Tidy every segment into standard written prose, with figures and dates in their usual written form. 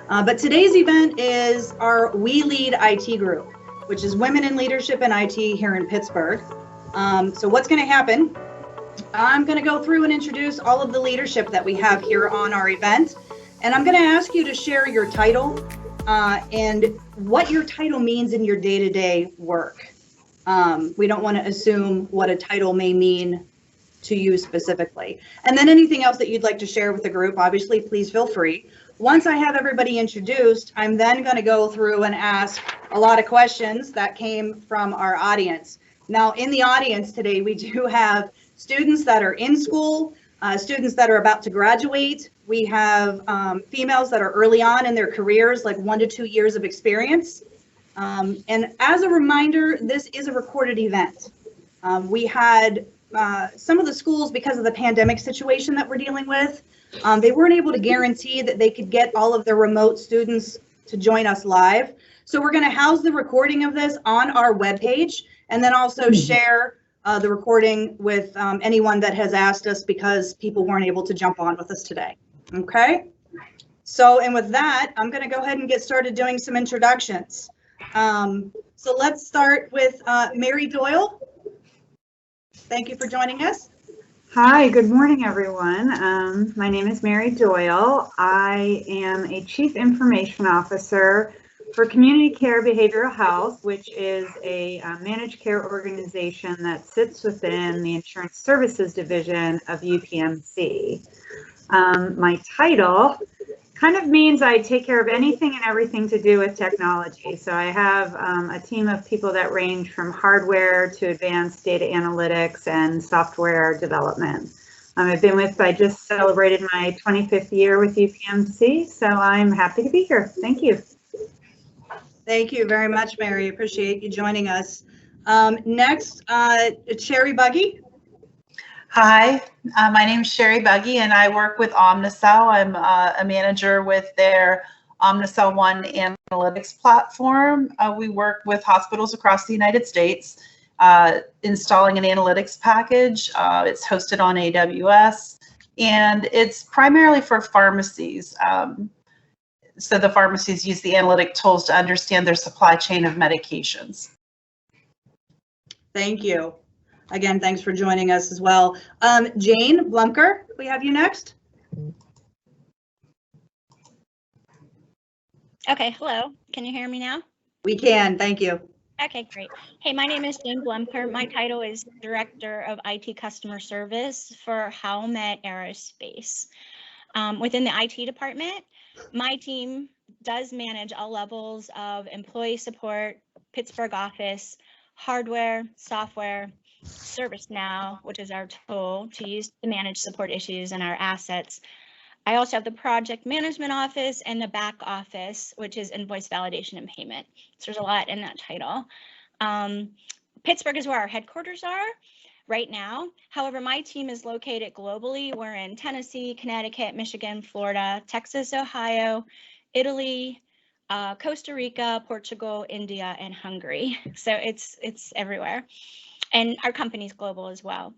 But today's event is our WILead-IT group, which is Women in Leadership in IT here in Pittsburgh. So what's going to happen? I'm going to go through and introduce all of the leadership that we have here on our event. And I'm going to ask you to share your title and what your title means in your day-to-day work. We don't want to assume what a title may mean to you specifically. And then anything else that you'd like to share with the group, obviously, please feel free. Once I have everybody introduced, I'm then going to go through and ask a lot of questions that came from our audience. Now, in the audience today, we do have students that are in school, students that are about to graduate. We have females that are early on in their careers, like 1 to 2 years of experience. And as a reminder, this is a recorded event. We had some of the schools, because of the pandemic situation that we're dealing with, they weren't able to guarantee that they could get all of their remote students to join us live. So we're going to house the recording of this on our webpage and then also share the recording with anyone that has asked us because people weren't able to jump on with us today. Okay. So, and with that, I'm going to go ahead and get started doing some introductions. So let's start with Mary Doyle. Thank you for joining us. Hi, good morning, everyone. My name is Mary Doyle. I am a Chief Information Officer for Community Care Behavioral Health, which is a managed care organization that sits within the Insurance Services Division of UPMC. My title kind of means I take care of anything and everything to do with technology. So I have a team of people that range from hardware to advanced data analytics and software development. I just celebrated my 25th year with UPMC, so I'm happy to be here. Thank you. Thank you very much, Mary. Appreciate you joining us. Next, Sherry Buggy. Hi, my name is Sherry Buggy, and I work with Omnicell. I'm a manager with their Omnicell One analytics platform. We work with hospitals across the United States, installing an analytics package. It's hosted on AWS, and it's primarily for pharmacies. So the pharmacies use the analytic tools to understand their supply chain of medications. Thank you. Again, thanks for joining us as well. Jane Blumker, we have you next. Okay, hello. Can you hear me now? We can, thank you. Okay, great. Hey, my name is Jane Blumker. My title is Director of IT Customer Service for Howmet Aerospace. Within the IT department, my team does manage all levels of employee support, Pittsburgh office, hardware, software, ServiceNow, which is our tool to use to manage support issues and our assets. I also have the project management office and the back office, which is invoice validation and payment. So there's a lot in that title. Pittsburgh is where our headquarters are right now. However, my team is located globally. We're in Tennessee, Connecticut, Michigan, Florida, Texas, Ohio, Italy, Costa Rica, Portugal, India, and Hungary. So it's everywhere. And our company's global as well.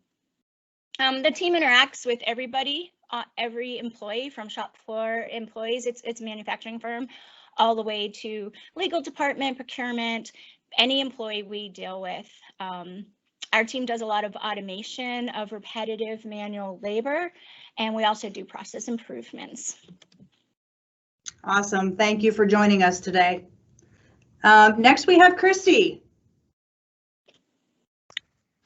The team interacts with everybody, every employee, from shop floor employees, it's a manufacturing firm, all the way to legal department, procurement, any employee we deal with. Our team does a lot of automation of repetitive manual labor, and we also do process improvements. Awesome. Thank you for joining us today. Next, we have Christy.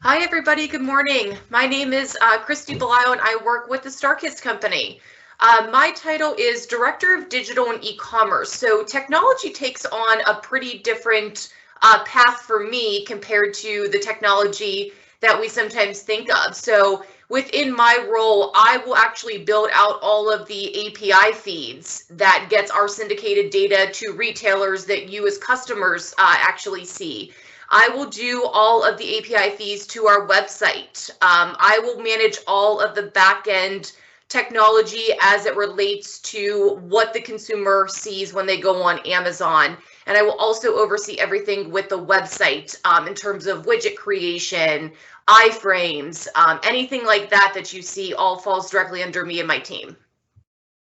Hi, everybody. Good morning. My name is Christy Belisle, and I work with the StarKids company. My title is Director of Digital and E-commerce. So technology takes on a pretty different path for me compared to the technology that we sometimes think of. So within my role, I will actually build out all of the API feeds that gets our syndicated data to retailers that you as customers actually see. I will do all of the API feeds to our website. I will manage all of the back-end technology as it relates to what the consumer sees when they go on Amazon. And I will also oversee everything with the website in terms of widget creation, iframes, anything like that that you see all falls directly under me and my team.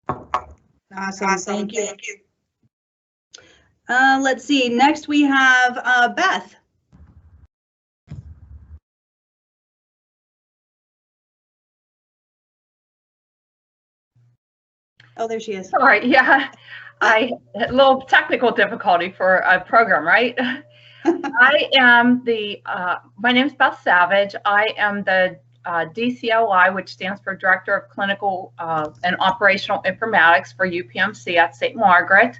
Awesome. Thank you. Let's see. Next we have Beth. Oh, there she is. Sorry, yeah, a little technical difficulty for a program, right? I am my name is Beth Savage. I am the DCOI, which stands for Director of Clinical and Operational Informatics for UPMC at St. Margaret.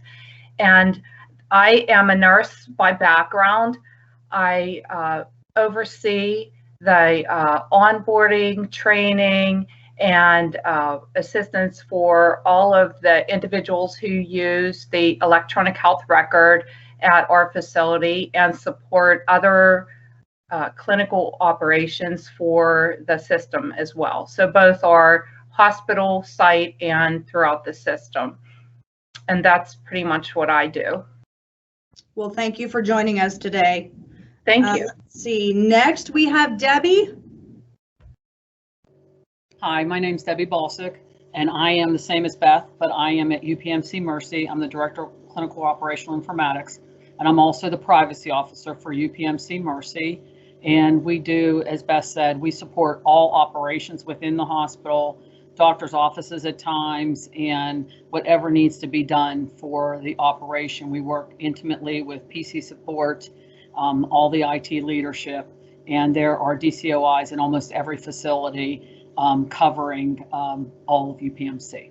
And I am a nurse by background. I oversee the onboarding, training, and assistance for all of the individuals who use the electronic health record at our facility and support other clinical operations for the system as well. So both our hospital site and throughout the system. And that's pretty much what I do. Well, thank you for joining us today. Thank you. Let's see. Next we have Debbie. Hi, my name's Debbie Balsick, and I am the same as Beth, but I am at UPMC Mercy. I'm the Director of Clinical Operational Informatics, and I'm also the Privacy Officer for UPMC Mercy. And we do, as Beth said, we support all operations within the hospital, doctor's offices at times, and whatever needs to be done for the operation. We work intimately with PC support, all the IT leadership, and there are DCOIs in almost every facility covering all of UPMC.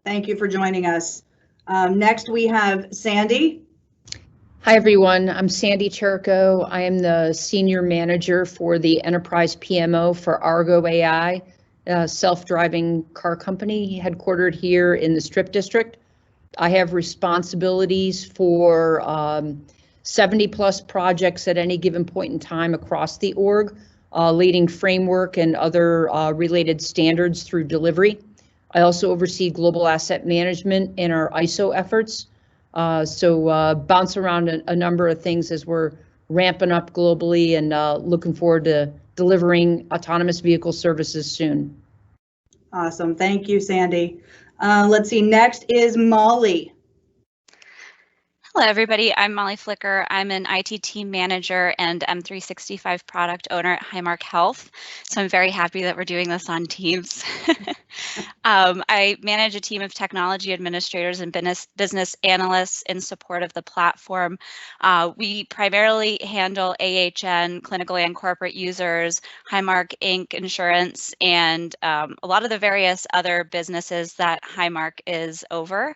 Thank you for joining us. Next we have Sandy. Hi, everyone. I'm Sandy Cherko. I am the Senior Manager for the Enterprise PMO for Argo AI, a self-driving car company headquartered here in the Strip District. I have responsibilities for 70 plus projects at any given point in time across the org, leading framework and other related standards through delivery. I also oversee global asset management in our ISO efforts. So bounce around a number of things as we're ramping up globally and looking forward to delivering autonomous vehicle services soon. Awesome. Thank you, Sandy. Let's see. Next is Molly. Hello, everybody. I'm Molly Flicker. I'm an IT team manager and M365 product owner at Highmark Health. So I'm very happy that we're doing this on Teams. I manage a team of technology administrators and business analysts in support of the platform. We primarily handle AHN, clinical and corporate users, Highmark Inc. insurance, and a lot of the various other businesses that Highmark is over.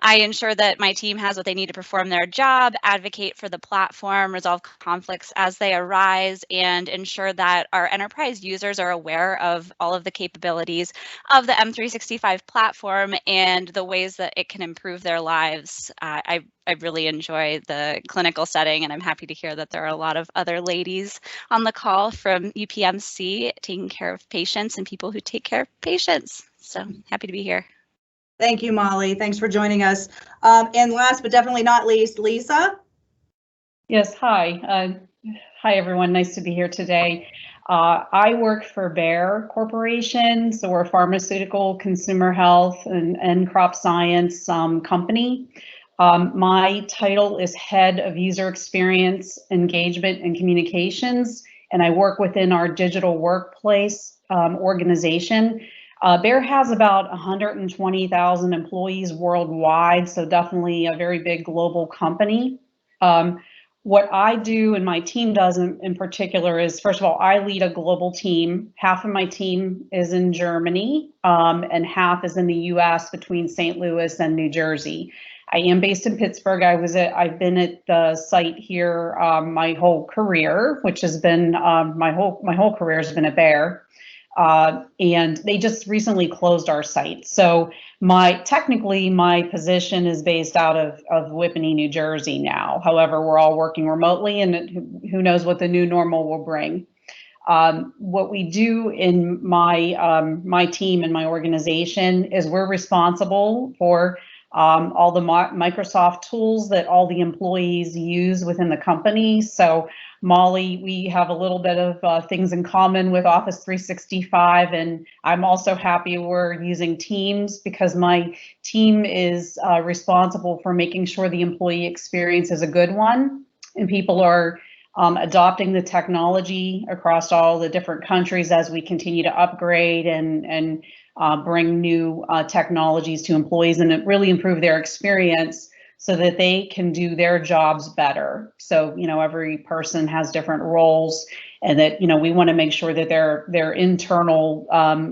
I ensure that my team has what they need to perform their job, advocate for the platform, resolve conflicts as they arise, and ensure that our enterprise users are aware of all of the capabilities of the M365 platform and the ways that it can improve their lives. I really enjoy the clinical setting, and I'm happy to hear that there are a lot of other ladies on the call from UPMC taking care of patients and people who take care of patients. So happy to be here. Thank you, Molly. Thanks for joining us. And last but definitely not least, Lisa. Yes, hi. Hi, everyone. Nice to be here today. I work for Bayer Corporation, so we're a pharmaceutical, consumer health, and crop science company. My title is Head of User Experience, Engagement, and Communications, and I work within our digital workplace organization. Bayer has about 120,000 employees worldwide, so definitely a very big global company. What I do and my team does in particular is, first of all, I lead a global team. Half of my team is in Germany and half is in the US between St. Louis and New Jersey. I am based in Pittsburgh. I've been at the site here my whole career, which has been my whole career has been at Bayer. And they just recently closed our site. So technically my position is based out of Whippany, New Jersey now. However, we're all working remotely, and who knows what the new normal will bring. What we do in my team and my organization is we're responsible for all the Microsoft tools that all the employees use within the company. So Molly, we have a little bit of things in common with Office 365, and I'm also happy we're using Teams because my team is responsible for making sure the employee experience is a good one, and people are adopting the technology across all the different countries as we continue to upgrade and bring new technologies to employees and really improve their experience so that they can do their jobs better. So, every person has different roles, and that, we want to make sure that their internal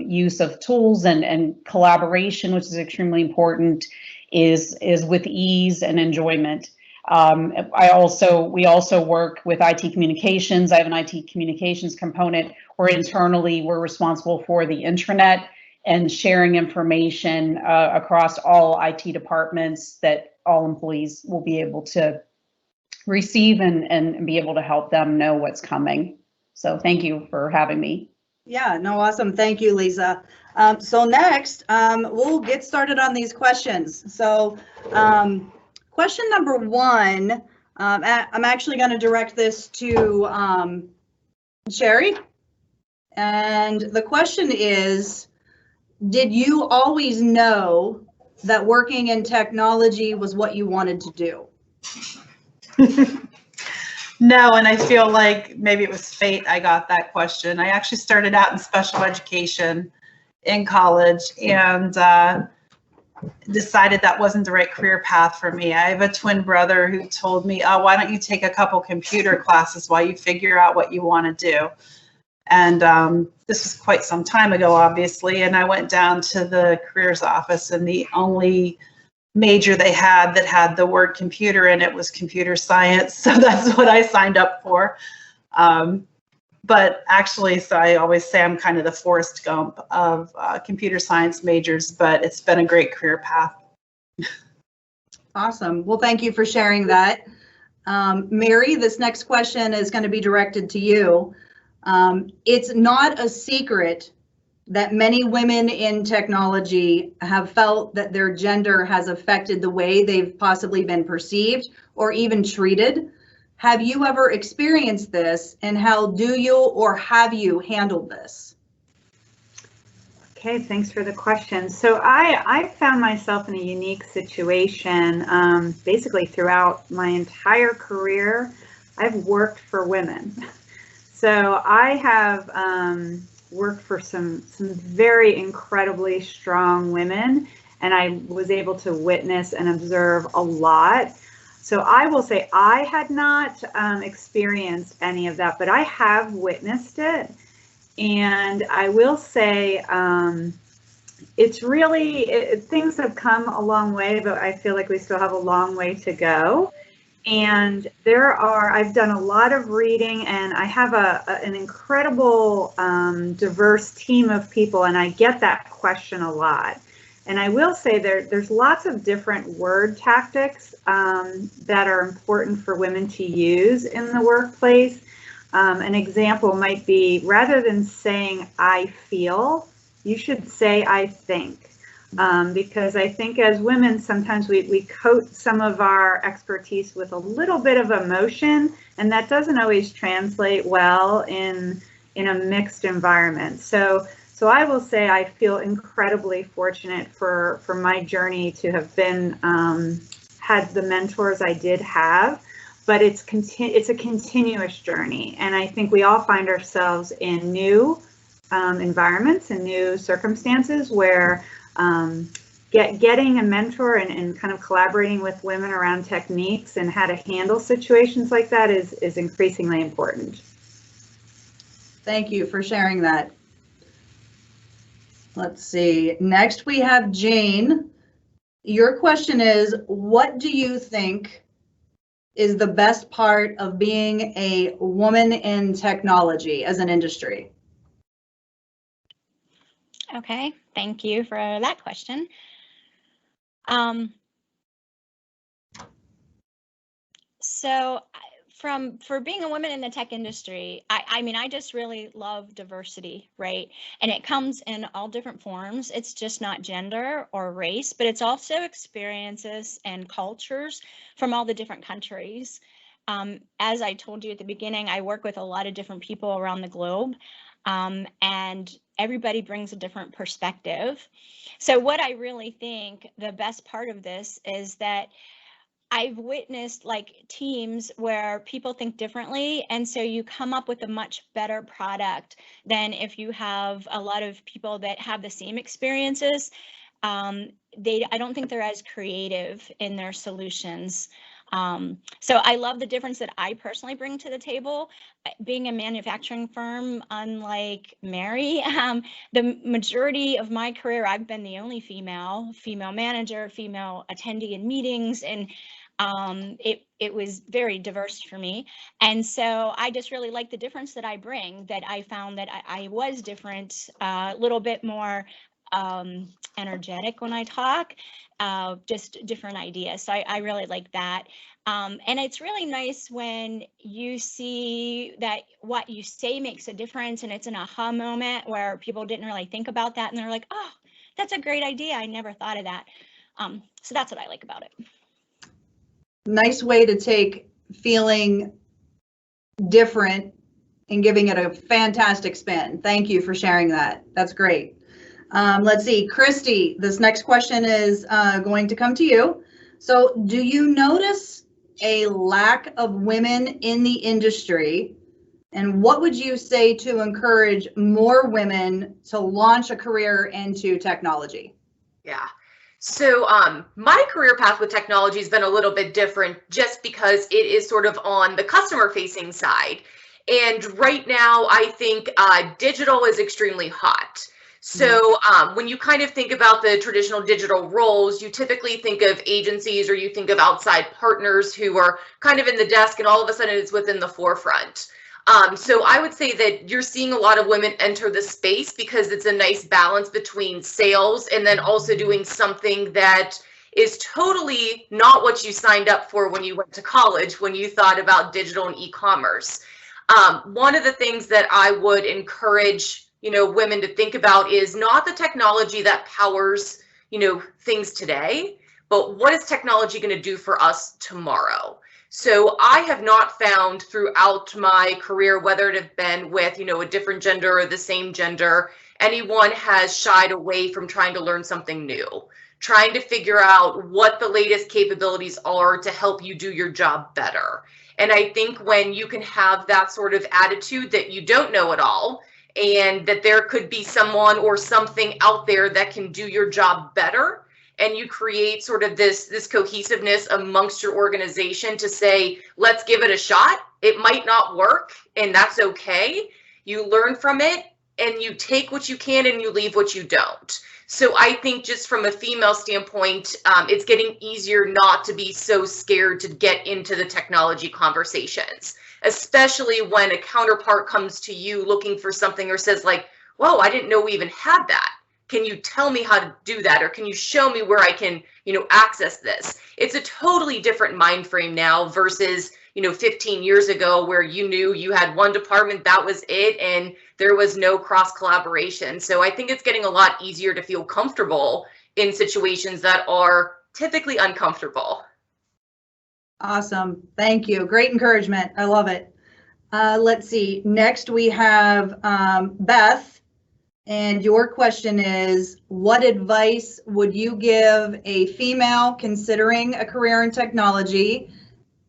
use of tools and collaboration, which is extremely important, is with ease and enjoyment. We also work with IT communications. I have an IT communications component where internally we're responsible for the intranet and sharing information across all IT departments that all employees will be able to receive and be able to help them know what's coming. So thank you for having me. Yeah, no, awesome. Thank you, Lisa. So next, we'll get started on these questions. So question number one, I'm actually going to direct this to Sherry. And the question is, did you always know that working in technology was what you wanted to do? No, and I feel like maybe it was fate I got that question. I actually started out in special education in college and decided that wasn't the right career path for me. I have a twin brother who told me, oh, why don't you take a couple computer classes while you figure out what you want to do? And this was quite some time ago, obviously, and I went down to the careers office, and the only major they had that had the word computer in it was computer science. So that's what I signed up for. But actually, so I always say I'm kind of the Forrest Gump of computer science majors, but it's been a great career path. Awesome. Well, thank you for sharing that. Mary, this next question is going to be directed to you. It's not a secret that many women in technology have felt that their gender has affected the way they've possibly been perceived or even treated. Have you ever experienced this, and how do you or have you handled this? Okay, thanks for the question. So I found myself in a unique situation. Basically throughout my entire career, I've worked for women. So I have worked for some very incredibly strong women, and I was able to witness and observe a lot. So I will say I had not experienced any of that, but I have witnessed it. And I will say it's really, things have come a long way, but I feel like we still have a long way to go. And I've done a lot of reading, and I have an incredible diverse team of people, and I get that question a lot. And I will say there's lots of different word tactics that are important for women to use in the workplace. An example might be, rather than saying I feel, you should say I think. Because I think as women, sometimes we coat some of our expertise with a little bit of emotion, and that doesn't always translate well in a mixed environment. So I will say I feel incredibly fortunate for my journey to have been had the mentors I did have, but it's a continuous journey, and I think we all find ourselves in new environments and new circumstances where getting a mentor and kind of collaborating with women around techniques and how to handle situations like that is increasingly important. Thank you for sharing that. Let's see. Next we have Jane. Your question is, what do you think is the best part of being a woman in technology as an industry? Okay, thank you for that question. So for being a woman in the tech industry, I mean, I just really love diversity, right? And it comes in all different forms. It's just not gender or race, but it's also experiences and cultures from all the different countries. As I told you at the beginning, I work with a lot of different people around the globe, and everybody brings a different perspective. So what I really think the best part of this is that I've witnessed like teams where people think differently, and so you come up with a much better product than if you have a lot of people that have the same experiences. I don't think they're as creative in their solutions. So I love the difference that I personally bring to the table. Being a manufacturing firm, unlike Mary, the majority of my career, I've been the only female manager, female attendee in meetings, and it was very diverse for me. And so I just really like the difference that I bring, that I found that I was different, a little bit more energetic when I talk, just different ideas. So I really like that. And it's really nice when you see that what you say makes a difference, and it's an aha moment where people didn't really think about that, and they're like, oh, that's a great idea. I never thought of that. So that's what I like about it. Nice way to take feeling different and giving it a fantastic spin. Thank you for sharing that. That's great. Let's see, Christy, this next question is going to come to you. So do you notice a lack of women in the industry? And what would you say to encourage more women to launch a career into technology? Yeah. So my career path with technology has been a little bit different just because it is sort of on the customer facing side. And right now, I think digital is extremely hot. So when you kind of think about the traditional digital roles, you typically think of agencies or you think of outside partners who are kind of in the desk, and all of a sudden it's within the forefront. So I would say that you're seeing a lot of women enter the space because it's a nice balance between sales and then also doing something that is totally not what you signed up for when you went to college, when you thought about digital and e-commerce. One of the things that I would encourage, women to think about is not the technology that powers, things today, but what is technology going to do for us tomorrow? So I have not found throughout my career, whether it have been with, a different gender or the same gender, anyone has shied away from trying to learn something new, trying to figure out what the latest capabilities are to help you do your job better. And I think when you can have that sort of attitude that you don't know it all, and that there could be someone or something out there that can do your job better, and you create sort of this cohesiveness amongst your organization to say, let's give it a shot. It might not work, and that's okay. You learn from it, and you take what you can and you leave what you don't. So I think just from a female standpoint, it's getting easier not to be so scared to get into the technology conversations, especially when a counterpart comes to you looking for something or says like, whoa, I didn't know we even had that. Can you tell me how to do that? Or can you show me where I can, access this? It's a totally different mind frame now versus, 15 years ago where you knew you had one department, that was it, and there was no cross collaboration. So I think it's getting a lot easier to feel comfortable in situations that are typically uncomfortable. Awesome. Thank you. Great encouragement. I love it. Let's see. Next we have Beth. And your question is, what advice would you give a female considering a career in technology?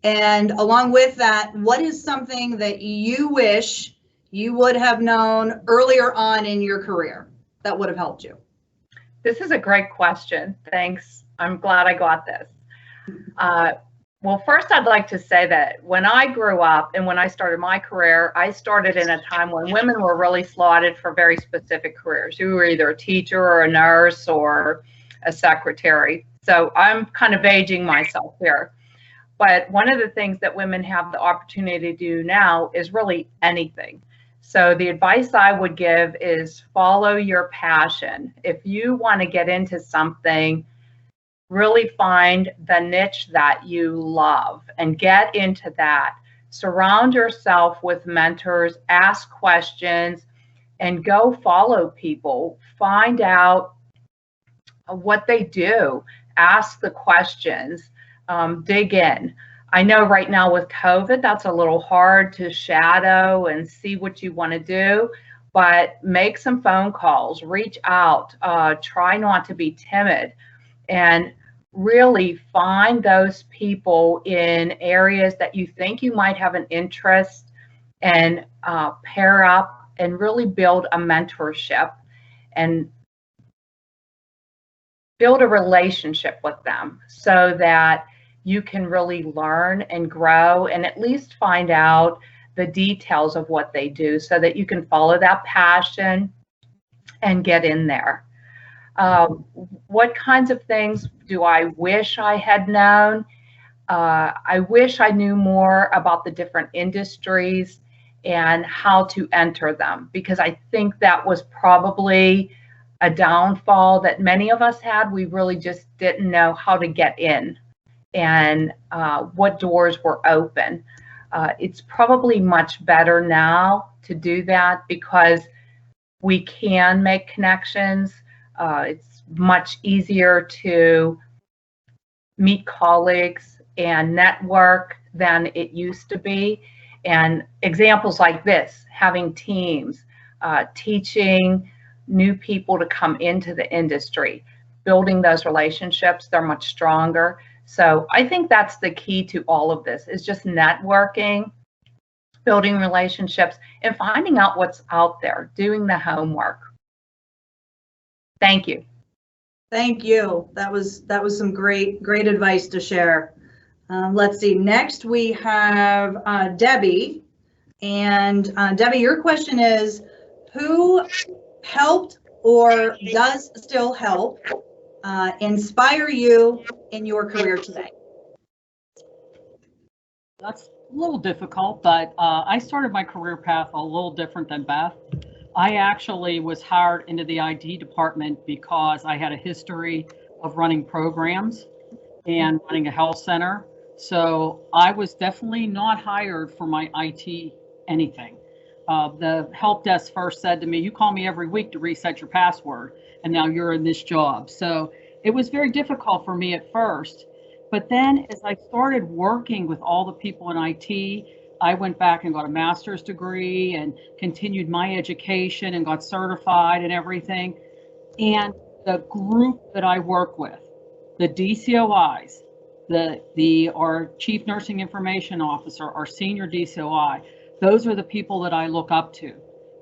And along with that, what is something that you wish you would have known earlier on in your career that would have helped you? This is a great question. Thanks. I'm glad I got this. Well, first, I'd like to say that when I grew up and when I started my career, I started in a time when women were really slotted for very specific careers. You were either a teacher or a nurse or a secretary. So I'm kind of aging myself here. But one of the things that women have the opportunity to do now is really anything. So the advice I would give is follow your passion. If you want to get into something, really find the niche that you love and get into that. surround yourself with mentors, ask questions, and go follow people. Find out what they do, ask the questions, dig in. I know right now with COVID, that's a little hard to shadow and see what you want to do, but make some phone calls, reach out, try not to be timid, and really find those people in areas that you think you might have an interest, and pair up and really build a mentorship and build a relationship with them so that you can really learn and grow and at least find out the details of what they do so that you can follow that passion and get in there. What kinds of things do I wish I had known? I wish I knew more about the different industries and how to enter them, because I think that was probably a downfall that many of us had. We really just didn't know how to get in and what doors were open. It's probably much better now to do that because we can make connections. It's much easier to meet colleagues and network than it used to be. And examples like this, having teams, teaching new people to come into the industry, building those relationships, they're much stronger. So I think that's the key to all of this, is just networking, building relationships, and finding out what's out there, doing the homework. Thank you. Thank you. That was some great advice to share. Let's see. Next we have Debbie, and Debbie, your question is, who helped or does still help inspire you in your career today? That's a little difficult, but I started my career path a little different than Beth. I actually was hired into the IT department because I had a history of running programs and running a health center. So I was definitely not hired for my IT anything. The help desk first said to me, "You call me every week to reset your password, and now you're in this job." So it was very difficult for me at first. But then as I started working with all the people in IT, I went back and got a master's degree and continued my education and got certified and everything. And the group that I work with, the DCOIs, our Chief Nursing Information Officer, our Senior DCOI, those are the people that I look up to.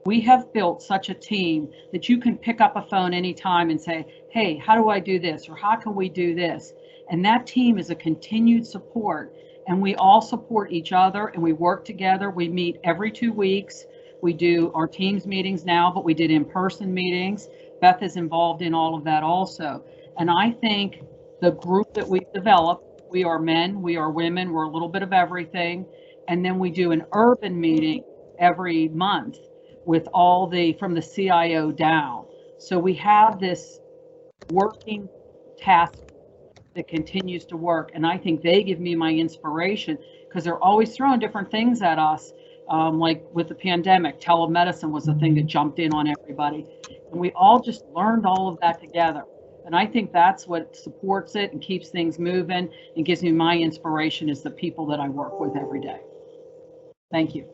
We have built such a team that you can pick up a phone anytime and say, "Hey, how do I do this?" or "How can we do this?" And that team is a continued support, and we all support each other and we work together. We meet every 2 weeks. We do our Teams meetings now, but we did in-person meetings. Beth is involved in all of that also. And I think the group that we've developed, we are men, we are women, we're a little bit of everything. And then we do an urban meeting every month with all from the CIO down. So we have this working task that continues to work. And I think they give me my inspiration because they're always throwing different things at us. Like with the pandemic, telemedicine was the thing that jumped in on everybody. And we all just learned all of that together. And I think that's what supports it and keeps things moving and gives me my inspiration, is the people that I work with every day. Thank you.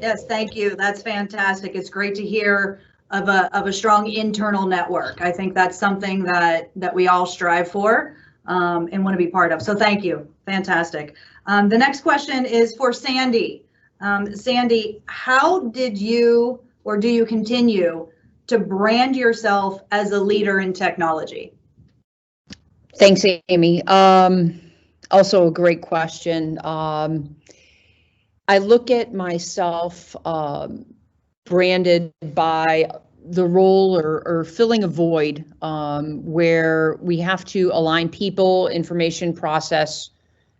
Yes, thank you. That's fantastic. It's great to hear of a strong internal network. I think that's something that we all strive for and want to be part of. So thank you. Fantastic. The next question is for Sandy. Sandy, how did you, or do you continue to brand yourself as a leader in technology? Thanks, Amy. Also a great question. I look at myself branded by the role or filling a void where we have to align people, information process,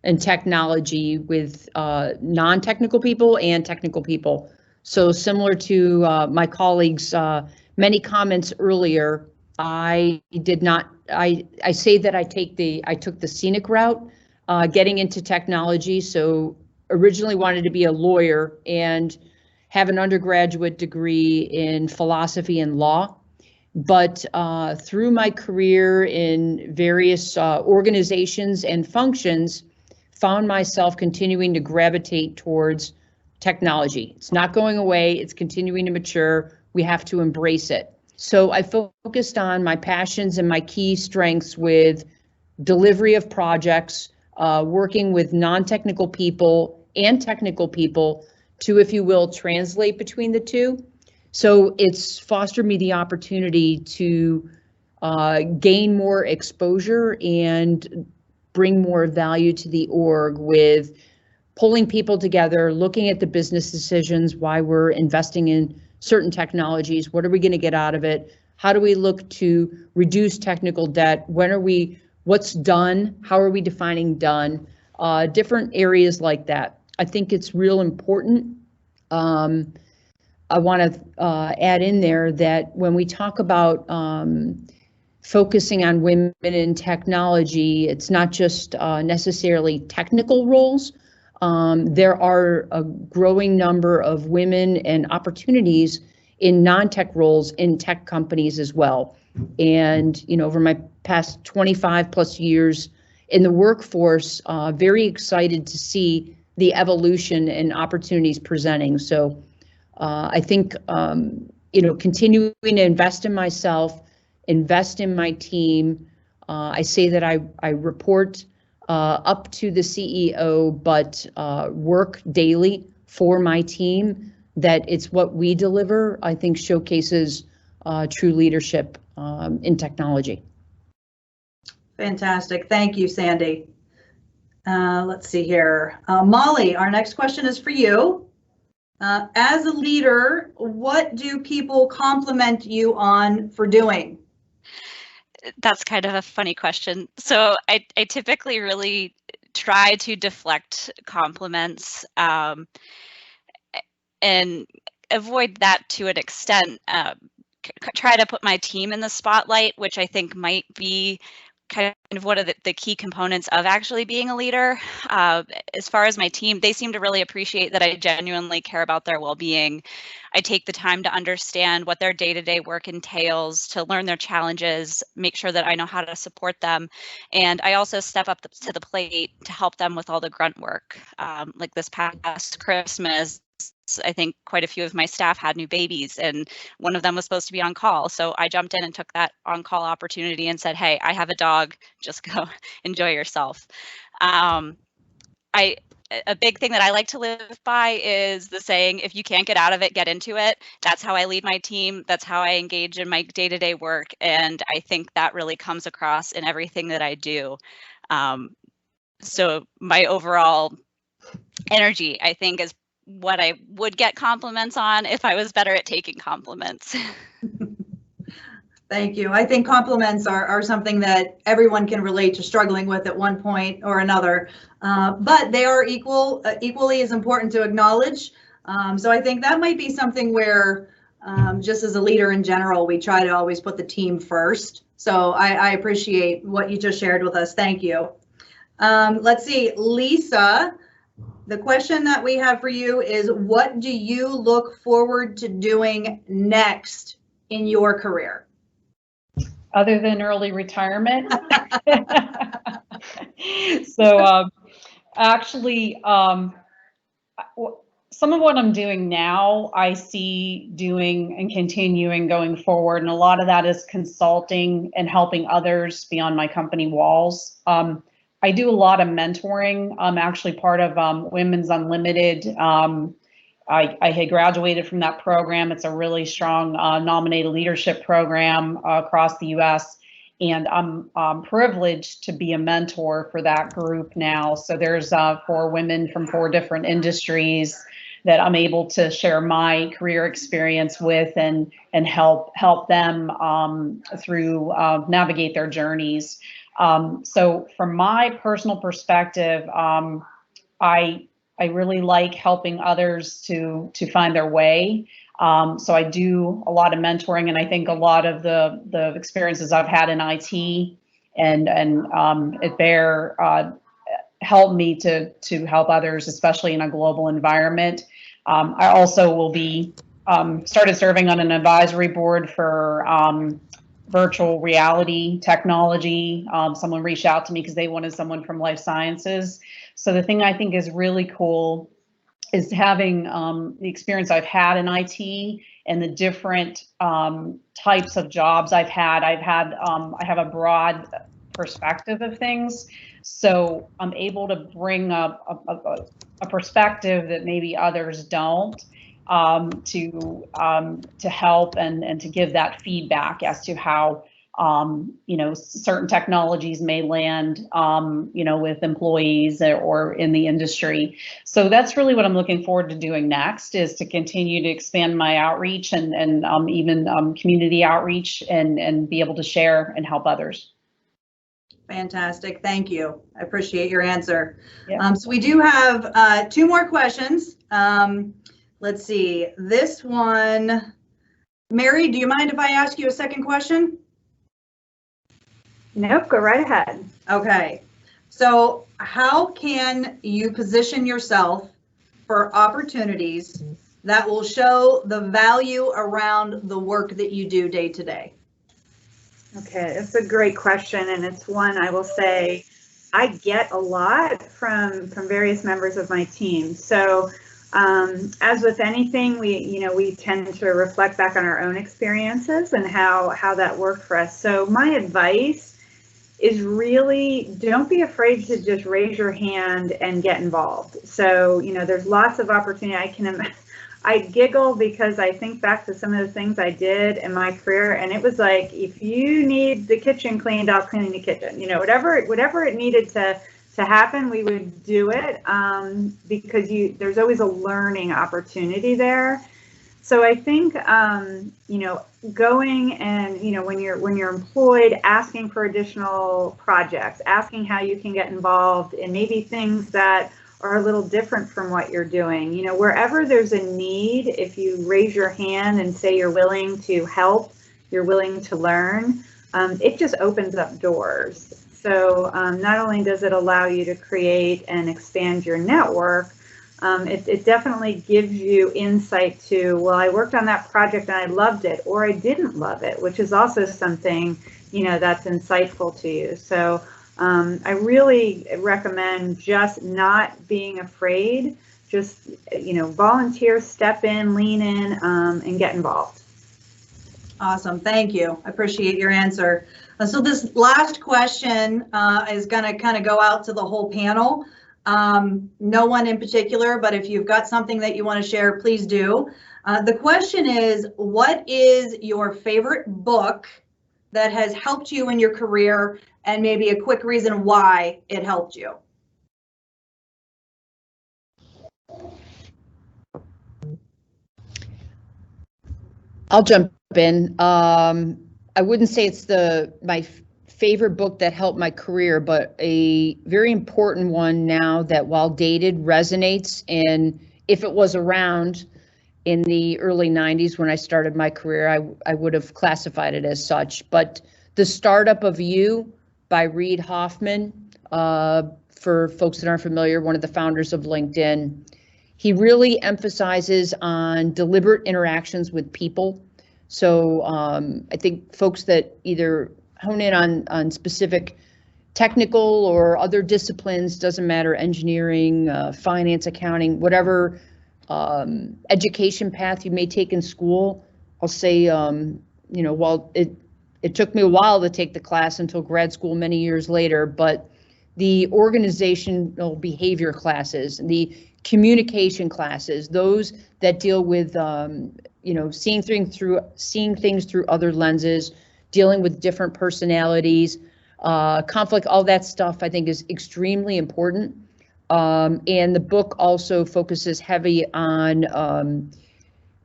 and technology with non-technical people and technical people. So similar to my colleagues' many comments earlier, I say that I took the scenic route, getting into technology. So originally wanted to be a lawyer and have an undergraduate degree in philosophy and law. But through my career in various organizations and functions, found myself continuing to gravitate towards technology. It's not going away, it's continuing to mature. We have to embrace it. So I focused on my passions and my key strengths with delivery of projects, working with non-technical people and technical people to, if you will, translate between the two. So it's fostered me the opportunity to gain more exposure and bring more value to the org with pulling people together, looking at the business decisions, why we're investing in certain technologies, what are we going to get out of it, how do we look to reduce technical debt, what's done, how are we defining done, different areas like that. I think it's real important. I want to add in there that when we talk about focusing on women in technology, it's not just necessarily technical roles. There are a growing number of women and opportunities in non-tech roles in tech companies as well. And, over my past 25 plus years in the workforce, very excited to see the evolution and opportunities presenting. So I think, continuing to invest in myself, invest in my team. I say that I report up to the CEO, but work daily for my team, that it's what we deliver, I think showcases true leadership in technology. Fantastic. Thank you, Sandy. Let's see here. Molly, our next question is for you. As a leader, what do people compliment you on for doing? That's kind of a funny question. So I typically really try to deflect compliments and avoid that to an extent. Try to put my team in the spotlight, which I think might be kind of one of the key components of actually being a leader. As far as my team, they seem to really appreciate that I genuinely care about their well-being. I take the time to understand what their day-to-day work entails, to learn their challenges, make sure that I know how to support them. And I also step up to the plate to help them with all the grunt work. Like this past Christmas, I think quite a few of my staff had new babies and one of them was supposed to be on call. So I jumped in and took that on-call opportunity and said, hey, I have a dog, just go enjoy yourself. A big thing that I like to live by is the saying, if you can't get out of it, get into it. That's how I lead my team. That's how I engage in my day-to-day work. And I think that really comes across in everything that I do. So my overall energy, I think, is what I would get compliments on if I was better at taking compliments. Thank you. I think compliments are something that everyone can relate to struggling with at one point or another, but they are equally as important to acknowledge. So I think that might be something where, just as a leader in general, we try to always put the team first. So I appreciate what you just shared with us. Thank you. Let's see, Lisa. The question that we have for you is, what do you look forward to doing next in your career? Other than early retirement. So actually, some of what I'm doing now, I see doing and continuing going forward. And a lot of that is consulting and helping others beyond my company walls. I do a lot of mentoring. I'm actually part of Women's Unlimited. I had graduated from that program. It's a really strong nominated leadership program across the US. And I'm privileged to be a mentor for that group now. So there's 4 women from 4 different industries that I'm able to share my career experience with and help them through navigate their journeys. So from my personal perspective, I really like helping others to find their way. So I do a lot of mentoring, and I think a lot of the experiences I've had in IT and at Bear help me to help others, especially in a global environment. I also will be started serving on an advisory board for virtual reality technology. Someone reached out to me because they wanted someone from life sciences. So the thing I think is really cool is having the experience I've had in IT and the different types of jobs I've had. I have a broad perspective of things, so I'm able to bring up a perspective that maybe others don't, to help and to give that feedback as to how certain technologies may land with employees or in the industry. So that's really what I'm looking forward to doing next, is to continue to expand my outreach and even community outreach and be able to share and help others. Fantastic. Thank you. I appreciate your answer. Yeah. So we do have 2 more questions. Let's see. This one, Mary, do you mind if I ask you a second question? Nope, go right ahead. Okay. So how can you position yourself for opportunities that will show the value around the work that you do day to day? Okay, that's a great question, and it's one I will say I get a lot from various members of my team. So as with anything, we tend to reflect back on our own experiences and how that worked for us. So my advice is really, don't be afraid to just raise your hand and get involved. So, there's lots of opportunity. I giggle because I think back to some of the things I did in my career, and it was like, if you need the kitchen cleaned, I'll clean the kitchen. Whatever it needed to happen, we would do it, because there's always a learning opportunity there. So I think, going and, when you're employed, asking for additional projects, asking how you can get involved in maybe things that are a little different from what you're doing. Wherever there's a need, if you raise your hand and say you're willing to help, you're willing to learn, it just opens up doors. So not only does it allow you to create and expand your network, it definitely gives you insight to, well, I worked on that project and I loved it, or I didn't love it, which is also something, that's insightful to you. So I really recommend just not being afraid, just, volunteer, step in, lean in, and get involved. Awesome. Thank you. I appreciate your answer. So this last question is going to kind of go out to the whole panel. No one in particular, but if you've got something that you want to share, please do. The question is, what is your favorite book that has helped you in your career, and maybe a quick reason why it helped you? I'll jump in. I wouldn't say it's my favorite book that helped my career, but a very important one now that, while dated, resonates. And if it was around in the early 90s when I started my career, I would have classified it as such. But The Startup of You by Reid Hoffman, for folks that aren't familiar, one of the founders of LinkedIn. He really emphasizes on deliberate interactions with people. So I think folks that either hone in on specific technical or other disciplines, doesn't matter, engineering, finance, accounting, whatever education path you may take in school. I'll say, while it took me a while to take the class until grad school many years later, but the organizational behavior classes, the communication classes, those that deal with seeing things through other lenses, dealing with different personalities, conflict, all that stuff, I think is extremely important. And the book also focuses heavy on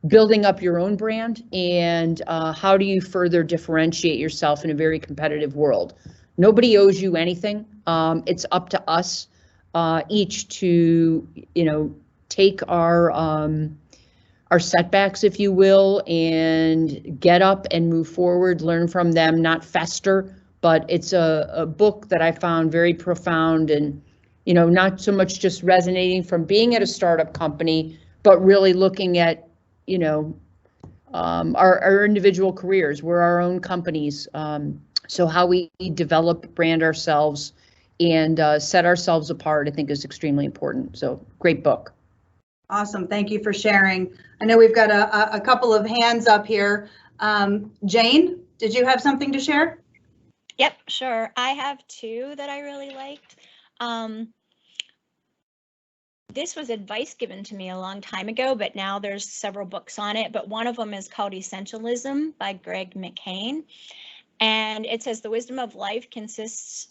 building up your own brand and how do you further differentiate yourself in a very competitive world. Nobody owes you anything. It's up to us each to, take our setbacks, if you will, and get up and move forward, learn from them, not fester. But it's a book that I found very profound and you know, not so much just resonating from being at a startup company, but really looking at, you know, our individual careers. We're our own companies. So how we develop, brand ourselves, and set ourselves apart, I think, is extremely important. So great book. Awesome. Thank you for sharing. I know we've got a couple of hands up here. Jane, did you have something to share? Yep, sure. I have two that I really liked. This was advice given to me a long time ago, but now there's several books on it. But one of them is called Essentialism by Greg McCain. And it says the wisdom of life consists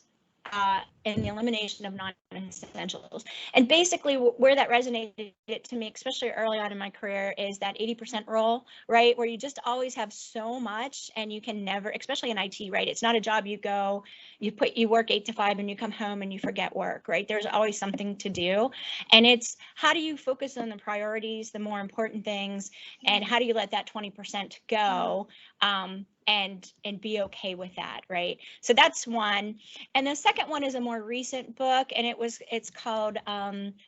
in the elimination of non-essentials. And basically where that resonated to me, especially early on in my career, is that 80% rule, right? Where you just always have so much and you can never, especially in IT, right? It's not a job you go, you work 8 to 5 and you come home and you forget work, right? There's always something to do. And it's how do you focus on the priorities, the more important things, and how do you let that 20% go? And be okay with that, right? So that's one. And the second one is a more recent book, and it's called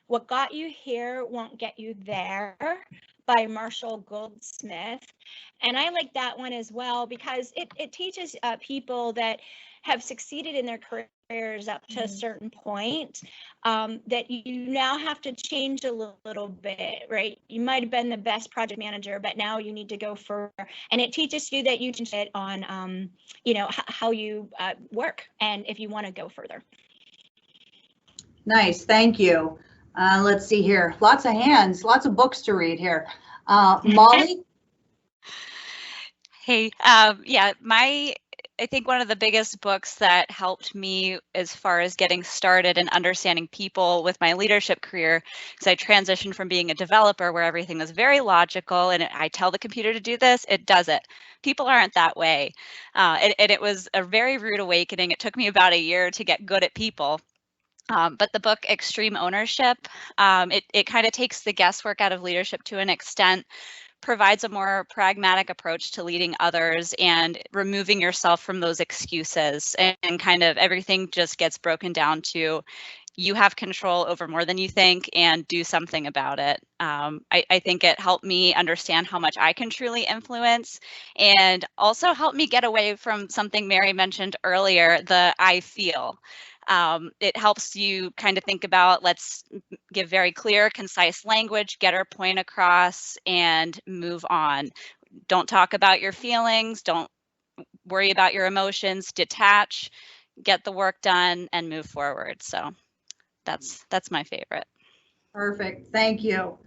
What Got You Here Won't Get You There by Marshall Goldsmith. And I like that one as well because it teaches people that have succeeded in their careers up to a certain point that you now have to change a little bit, right? You might have been the best project manager, but now you need to go further. And it teaches you that you change it on, you know, how you work and if you want to go further. Nice, thank you. Let's see here. Lots of hands, lots of books to read here. Molly? Hey, yeah, I think one of the biggest books that helped me as far as getting started and understanding people with my leadership career, because I transitioned from being a developer where everything was very logical and I tell the computer to do this, it does it. People aren't that way. And it was a very rude awakening. It took me about a year to get good at people. But the book Extreme Ownership, it kind of takes the guesswork out of leadership to an extent, provides a more pragmatic approach to leading others and removing yourself from those excuses, and kind of everything just gets broken down to you have control over more than you think and do something about it. I think it helped me understand how much I can truly influence and also helped me get away from something Mary mentioned earlier, the I feel. It helps you kind of think about, let's give very clear, concise language, get our point across, and move on. Don't talk about your feelings. Don't worry about your emotions. Detach, get the work done, and move forward. So that's my favorite. Perfect, thank you.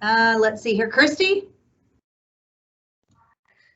Let's see here, Christy?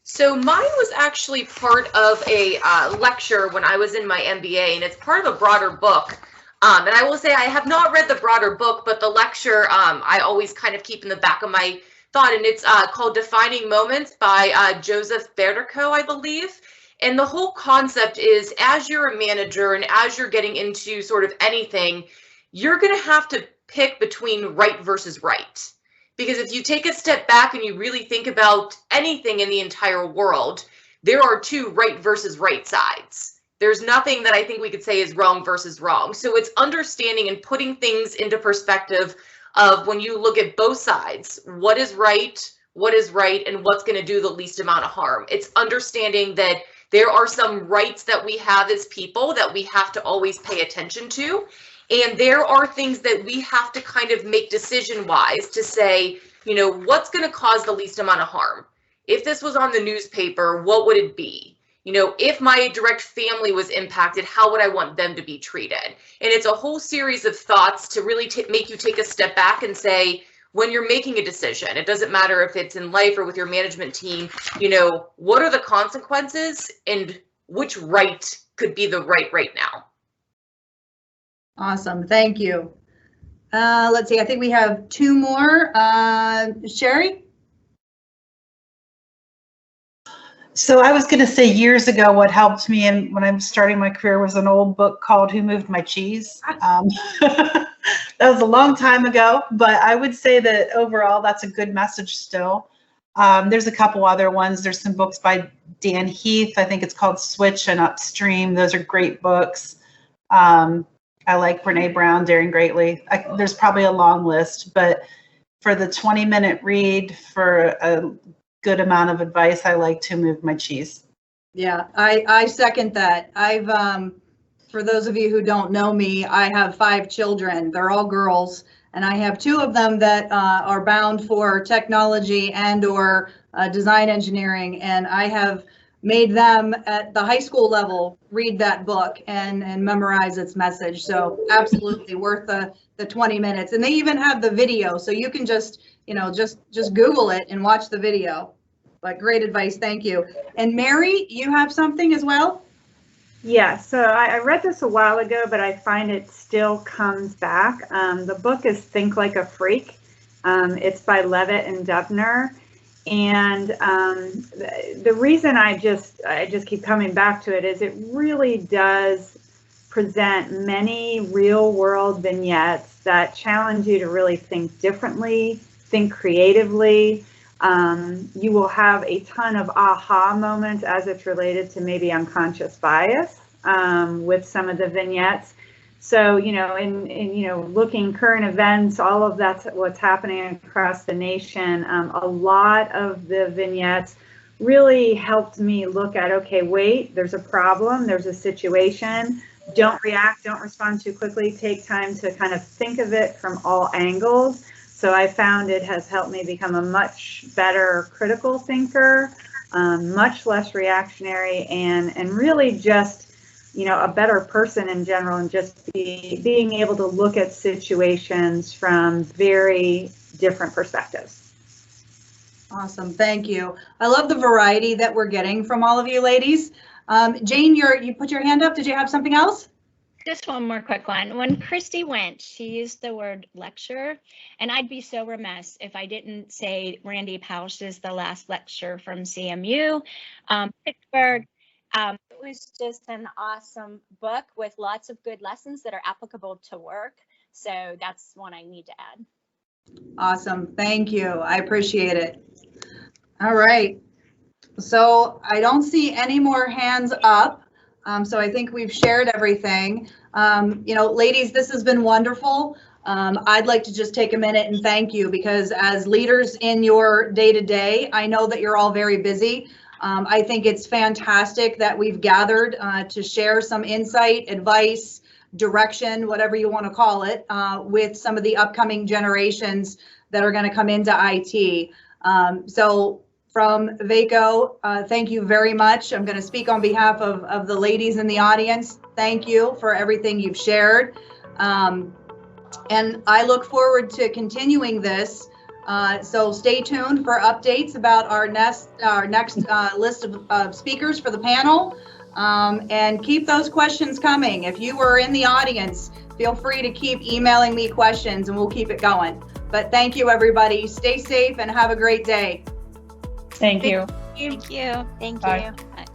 So mine was actually part of a lecture when I was in my MBA, and it's part of a broader book. And I will say I have not read the broader book, but the lecture I always kind of keep in the back of my thought, and it's called Defining Moments by Joseph Berdico, I believe. And the whole concept is, as you're a manager and as you're getting into sort of anything, you're going to have to pick between right versus right. Because if you take a step back and you really think about anything in the entire world, there are two right versus right sides. There's nothing that I think we could say is wrong versus wrong. So it's understanding and putting things into perspective of when you look at both sides, what is right, and what's going to do the least amount of harm. It's understanding that there are some rights that we have as people that we have to always pay attention to. And there are things that we have to kind of make decision-wise to say, you know, what's going to cause the least amount of harm? If this was on the newspaper, what would it be? You know, if my direct family was impacted, how would I want them to be treated? And it's a whole series of thoughts to really make you take a step back and say, when you're making a decision, it doesn't matter if it's in life or with your management team, you know, what are the consequences and which right could be the right now? Awesome, thank you. Let's see, I think we have two more. Sherry? So I was going to say years ago, what helped me and when I was starting my career was an old book called Who Moved My Cheese? That was a long time ago, but I would say that overall that's a good message still. There's a couple other ones. There's some books by Dan Heath. I think it's called Switch and Upstream. Those are great books. I like Brene Brown, Daring Greatly. There's probably a long list, but for the 20-minute read for a good amount of advice, I like To Move My Cheese. Yeah, I second that. For those of you who don't know me, I have 5 children. They're all girls, and I have 2 of them that are bound for technology and or design engineering, and I have made them at the high school level read that book and memorize its message. So absolutely worth the 20 minutes. And they even have the video, so you can just Google it and watch the video. But great advice, thank you. And Mary, you have something as well? Yeah, so I read this a while ago, but I find it still comes back. The book is Think Like a Freak. It's by Levitt and Dubner. And the reason I just keep coming back to it is it really does present many real world vignettes that challenge you to really think differently, think creatively. You will have a ton of aha moments as it's related to maybe unconscious bias with some of the vignettes. So, in looking current events, all of that's what's happening across the nation. A lot of the vignettes really helped me look at, okay, wait, there's a problem, there's a situation. Don't react, don't respond too quickly. Take time to kind of think of it from all angles. So I found it has helped me become a much better critical thinker, much less reactionary, and really just a better person in general, and just being able to look at situations from very different perspectives. Awesome, thank you. I love the variety that we're getting from all of you ladies. Jane, you put your hand up. Did you have something else? Just one more quick one. When Christy went, she used the word lecture, and I'd be so remiss if I didn't say Randy Pausch is the last lecture from CMU, Pittsburgh. It was just an awesome book with lots of good lessons that are applicable to work. So that's one I need to add. Awesome, thank you. I appreciate it. All right. So I don't see any more hands up. So I think we've shared everything. Ladies, this has been wonderful. I'd like to just take a minute and thank you, because as leaders in your day-to-day, I know that you're all very busy. I think it's fantastic that we've gathered to share some insight, advice, direction, whatever you want to call it, with some of the upcoming generations that are going to come into IT. So from VACO, thank you very much. I'm going to speak on behalf of the ladies in the audience. Thank you for everything you've shared. And I look forward to continuing this. So stay tuned for updates about our next list of speakers for the panel. And keep those questions coming. If you are in the audience, feel free to keep emailing me questions and we'll keep it going. But thank you, everybody. Stay safe and have a great day. Thank you. Thank you. Thank Bye. you. Bye.